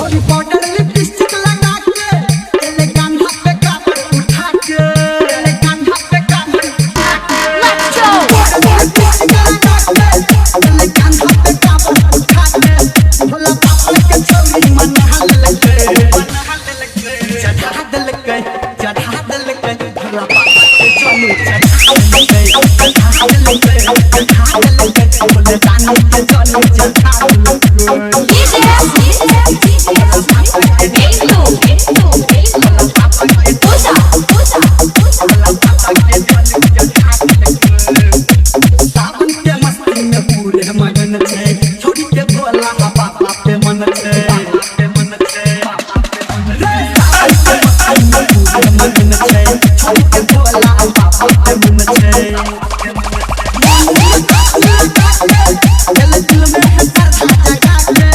छोरी powder lipstick लगा के तेरे कान्हा पे काबर उठा के तेरे कान्हा पे काबर उठा के लच्चो लिपस्टिक लगा के तेरे कान्हा पे काबर उठा के भोला बाबा के छोरी मन हाल लगे चढ़ा दल के भोला बाबा के छोरी चढ़ा दल के बोले जाने के चलो चढ़ा सावन के मस्ती में पूरे मगन छे छोड़ी के भोला बाबा पे मन छे सावन के मस्ती में पूरे मगन छे छोड़ी के भोला बाबा पे मन छे दिल में है श्रद्धा जगा के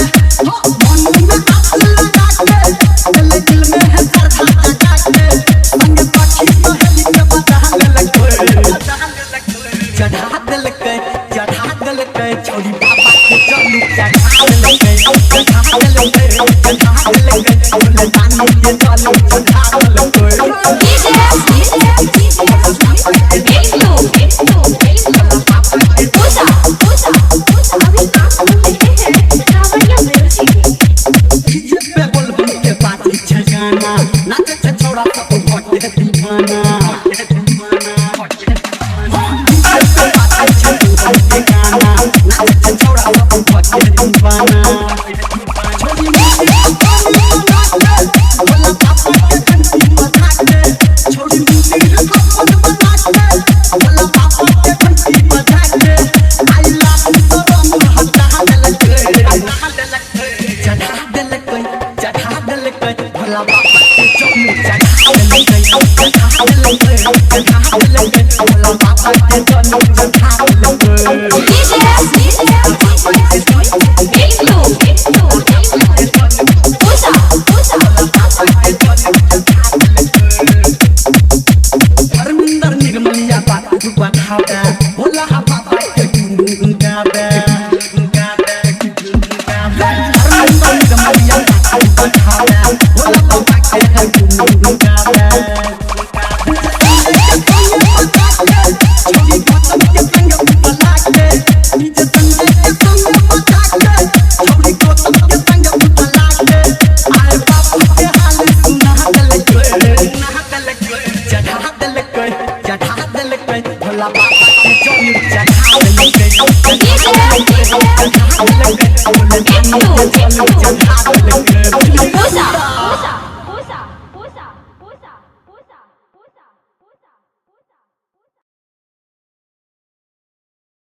मन में आस लगा के दिल में है श्रद्धा जगा के संग पाछी सहेली के बता लगे चढ़ा दल के छोरी बाबा के चलू चढ़ा दल के बोले जाने के चलो चढ़ा दल नाचे छे छोड़ा सब भटे दीवाना नाचे छोड़ा सब भटे दीवाना छोरी भोला बाबा के घंटी बजा के छोरी अपन बना के भोला बाबा के घंटी बजा के आई लाख सोरम हटा दल के चढ़ा दल के भोला बाबा के चलू चढ़ा दल के भोला बाबा के चलू चढ़ा दल धर्मेंद्र निर्मलिया बात बतावे भोला बाबा के गुन गावे धर्मेंद्र निर्मलिया बात बतावे भोला बाबा के गुन गावे छोरी गौतम के संग बुला के नीचे संग के संग बजा के छोरी गौतम के संग बुला के आए बाबू के हाल सुना दल के चढ़ा दल के भोला बाबा के चलू चढ़ा दल के बोले जाने के चलो चढ़ा दल के